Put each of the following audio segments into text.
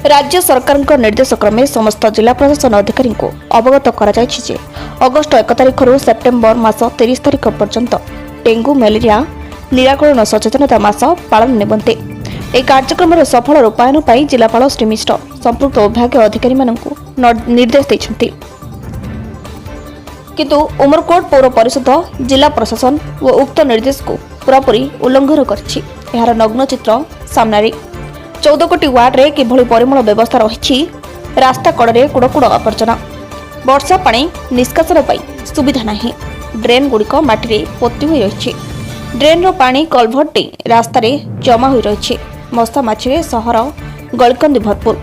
राज्य सरकार निर्देश क्रमे समस्त जिला प्रशासन अधिकारी को अवगत कर अगस्ट 1 तारिख सेप्टेम्बर मास 30 तारिख पर्यंत डेंगू मलेरिया निराकरण सचेतनता मास पालन निमंते एक कार्यक्रम सफल रूपायन पर जिलापाल श्री मिश्र संपृक्त विभाग अधिकारी निर्देश देते किंतु उमरकोट पौर परिषद जिला प्रशासन व उक्त निर्देश को पूरापूरी उल्लंघन कर नग्न चित्र सामने 14 कोटी वार्ड रे किभली परिमल व्यवस्था रही रास्ता कड़े कुड़कुड़ आवर्जना वर्षा पानी निष्कासन सुविधा नहीं ड्रेन गुड़िक माटी पोती हुई रही ड्रेन रो पानी कलभर्ट रास्तार जमा हुई रही मशा माछी सहर गलकंदी भरपूर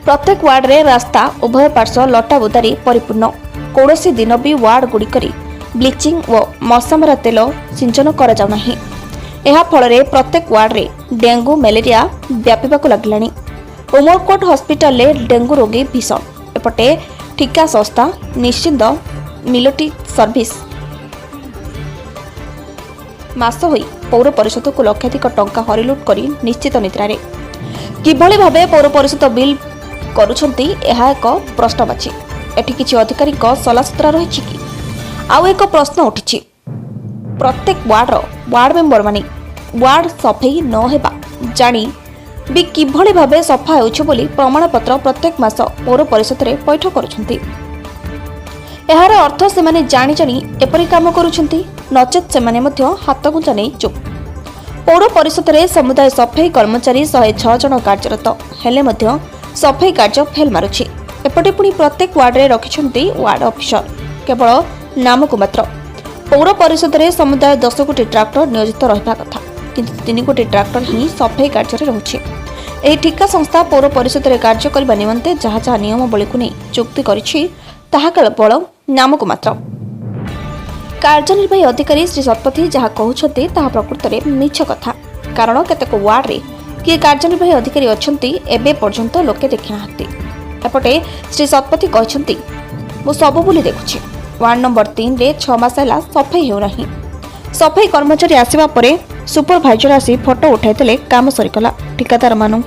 प्रत्येक वार्ड रे रास्ता उभय पार्श्व लटा बुदारी परिपूर्ण कौनसी दिन भी वार्ड गुड़िक ब्लीचिंग व मशामरा तेल सिंचन करा जाउ नाही ଏହା ଫଳରେ ପ୍ରତ୍ୟେକ ୱାର୍ଡରେ ଡେଙ୍ଗୁ ମ୍ୟାଲେରିଆ ବ୍ୟାପିବାକୁ ଲାଗିଲାଣି। ଉମରକୋଟ ହସ୍ପିଟାଲରେ ଡେଙ୍ଗୁ ରୋଗୀ ଭୀଷଣ ଏପଟେ ଠିକା ସଂସ୍ଥା ନିଶ୍ଚିନ୍ତ ମିଲଟି ସର୍ଭିସ ମାସ ହୋଇ ପୌର ପରିଷଦକୁ ଲକ୍ଷାଧିକ ଟଙ୍କା ହରିଲୁଟ କରି ନିଶ୍ଚିତ ନିଦ୍ରାରେ କିଭଳି ଭାବେ ପୌର ପରିଷଦ ବିଲ୍ କରୁଛନ୍ତି ଏହା ଏକ ପ୍ରଶ୍ନବାଚୀ। ଏଠି କିଛି ଅଧିକାରୀଙ୍କ ସଲାସୁତରା ରହିଛି କି? ଆଉ ଏକ ପ୍ରଶ୍ନ ଉଠିଛି प्रत्येक वार्ड मेंबर माने वार्ड सफाई न हेबा जानी भी किभली भाबे सफा होउछ बोली प्रमाण पत्र प्रत्येक मास पौर परिषद रे पैठ करूछंती। एहार अर्थ से माने जानी जानी एपरि काम करूछंती नचेत से माने मध्य हाथ गुंजा नै चुप। पौर परिषद रे समुदाय सफाई कर्मचारी 106 जन कार्यरत हेले मध्य सफाई कार्य फेल मारुछि। एपटे पुनी प्रत्येक वार्ड रे रखिछंती वार्ड ऑफिसर केवल नामको मात्र। पौर परिषद रे समुदाय 10 कोटी ट्रैक्टर नियोजित रहा कथा किंतु 3 कोटी ट्रैक्टर ही सफाई कार्य रहुछि। एही ठिका संस्था पौर परिषद रे कार्य करबा निमंते जहा जहा नियमावली को नहीं चुक्ति करिछि ताहा केवल नामको मात्र। कार्यनिर्वाही अधिकारी श्री शतपथी जहा कहउछते ताहा प्रकृत रे मिछ कथा कारण केतेक वार्ड रे कि कार्यनिर्वाही अधिकारी अछंती एबे पर्यंत लोके देखि नाहंती। एपटे श्री शतपथी कहछंती मु सब बुली देखुछि वार्ड नंबर 3 रे 6 मास है सफाई हो रही सफाई कर्मचारी आसवा परे सुपरभाइजर आसी फोटो उठाई काम सरीगला। ठिकादार मानू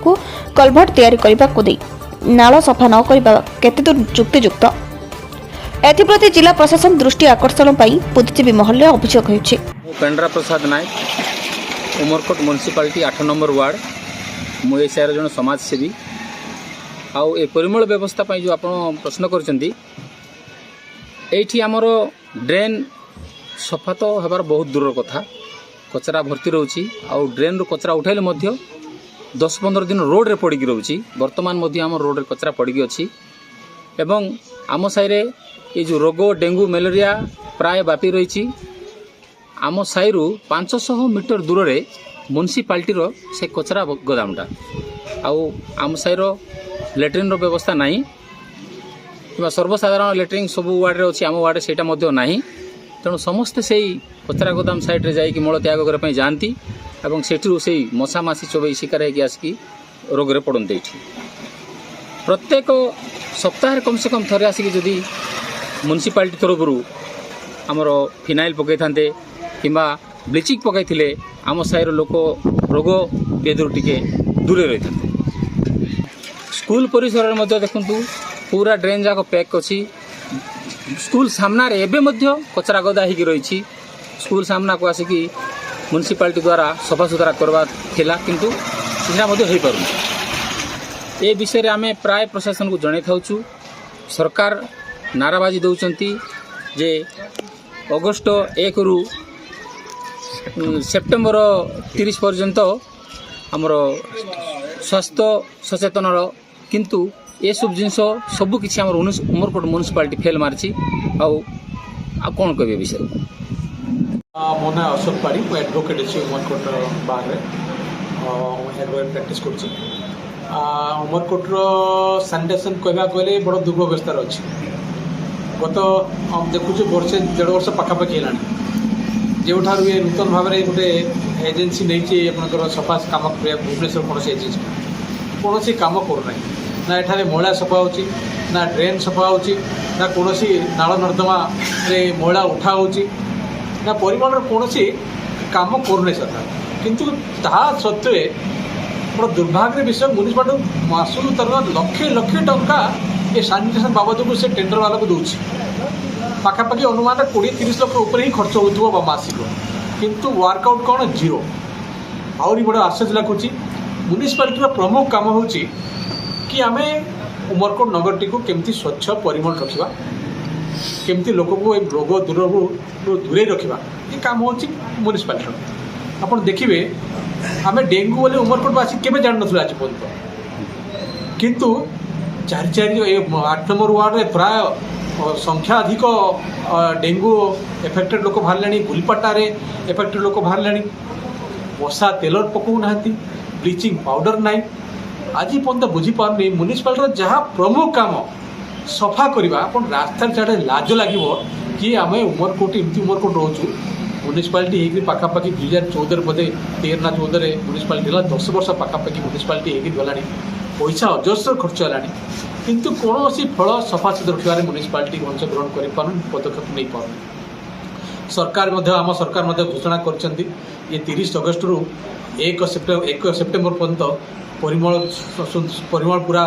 कलभर्ट तैयारी करने को दे नाल सफा न करने केते दूर जुक्तियुक्त एप्रति जिला प्रशासन दृष्टि आकर्षण पर बुद्धिजीवी महल में अभियोग होइछि। पेंड्रा प्रसाद नायक उमरकोट म्युनिसिपालिटी 8 नंबर वार्ड मु ए शहर जन समाजसेवी आउ ए परिमल व्यवस्था जो आपण प्रश्न करछंती एठी आमर ड्रेन सफा तो हबार बहुत दूर कथा कचरा भर्ती रोची आउ ड्रेन रो कचरा उठाइले मध्य 10-15 दिन रोड रे पड़ी रोची वर्तमान मध्य आम रोड रे कचरा पड़ी अछि एवं आम साई रे ये जो रोग डेंगू मलेरिया प्राय व्यापी रही आम साई रु 500 मीटर दूर रे म्युनिसिपालिटी रो से कचरा गोदामटा आउ आम साई रो लैट्रिन रो व्यवस्था नहीं कि सर्वसाधारण लैट्रिन सब वार्ड अच्छी आम वार्ड से नहीं तेणु समस्ते से कचरा गोदाम साइड रे जाइए मल त्याग करने जाती और से मशा मासी चोबई शिकार होगी रोग पड़ते ये प्रत्येक सप्ताह कम से कम थे आसिक जदि म्युनिसिपालिटी तरफ आमर फिनाइल पकई था कि ब्लीचिंग पकई आम साइर लोक रोग बेदर टे दूरे रही था। स्कूल परिसर में देखु पूरा ड्रेन जाक पैक अच्छी स्कूल सामना रे एबे मध्य कचरा गदा ही रही स्कूल सामना को आसिक म्युनिसिपालिटी द्वारा सफा सुतरा करवा थिला किंतु सीधा मध्य हो पारु ए विषय रे आमे प्राय प्रशासन को जणे थाउछु। सरकार नाराबाजी दउचंती जे अगस्त 1 रु सेप्टेम्बर 30 पर्यंत हमर स्वास्थ्य सचेतन किंतु ये सब जिनस सबू किसी उमरकोट म्युनिसिपालिटी फेल मार्ची कौन कहे विषय मो ना अशोक पाड़ी मु एडवोकेट अच्छी उमरकोट बाहर एडवोकेट प्रैक्टिस कर उमरकोट सानिटेसन कहवा गले बड़ दुर्व्यवस्था अच्छी गत देखुचे वर्षे 1.5 वर्ष पाखापाखि है जो ये नूतन भाव में गोटे एजेन्सी नहीं आप सफा कम भुवनेश्वर कौन एजेन्सी कौन कम करना ना एठारे मैला सफा होची ना ड्रेन सफा होची ना कौन नाल नर्दमा रे मैला उठा होची ना परिमाण कौन काम करने सरकार किंतु ता सत्वे बड़ा दुर्भाग्य विषय म्यूनिसिपालिटी मासू तर लक्षे लक्षे टंका ये सानिटेसन बाबद को से टेंडर वाला को दूसरी पाखापाखि अनुमान 20-30 लाख ऊपर ही खर्च हो मासिक किंतु वर्कआउट कौन जीरो आहरी बड़ा आश्चर्य लगुच म्यूनिसिपालिटी प्रमुख काम हो कि आम उमरकोट नगरटी को केमती स्वच्छ परिमल रखा केमती लोक को रोग दूरे रखा ये काम हो म्यूनिसिपालिटी आप देखिए आम डेंगू बोले उमरकोटवासी केवे जान ना आज पर्यटन किंतु 8 नंबर वार्ड में प्राय संख्या अधिक डेंगू एफेक्टेड लोक बाहर गुलपाटारे एफेक्टेड लोक बाहर बसा तेल पकाऊ ना ब्लीचिंग पाउडर नाई आज पर्यटन बुझीपारनी म्यूनिसिपालिटी जहाँ प्रमुख काम सफा करवा आप रास्ता चाड़े लाज लगे कि आम उमरकोट एमती उमरकोट रोचु म्यूनिसिपालिटी होगी पाखापाखि 2014 बोधे 13 ना 14 म्यूनिसिपालिटी 10 वर्ष पाखापाखि म्यूनिसिपालिटी होगी गला पैसा अजस्र खर्च है किंतु कौन फल सफा सुतरा रखा म्यूनिसिपालिटी अंशग्रहण कर पदक्षेप नहीं पार सरकार आम सरकार घोषणा कर ये 30 अगस्ट रु 1 सेप्टेम्बर पर्यंत परिमल पूरा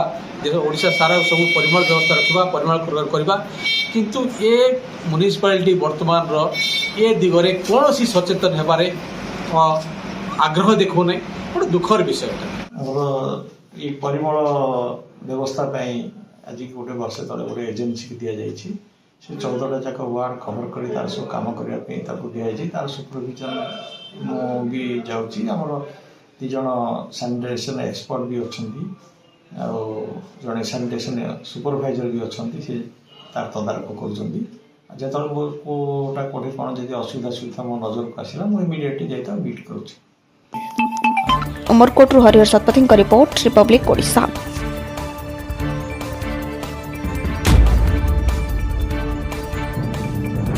ओडिशा सारा सब परिमल व्यवस्था रखा परिमल करवा किंतु ये म्यूनिसिपालिटी वर्तमान ये दिगरे कौन सी सचेतन होबारे आग्रह देखो नहीं गोटे दुखर विषय ये परिमल व्यवस्था आज गोटे वर्ष तले गोटे एजेन्सी की दि जाइए से 14टा जाक वार्ड कवर कर तार सब कम करने दिखाई तार सुपरविजन भी जाऊँगी आमर 2 जन सानिटेसन एक्सपर्ट भी अच्छा जड़े सानिटेसन सुपरभाइजर भी अच्छा सी तार तदारख कर जो कोटा कौटे कौन जब असुविधा सुविधा मो नजर को आसला मुझे इमिडिएटली जाता मीट करुँच। Umerkote Harihar Satapathy report Republic Odisha.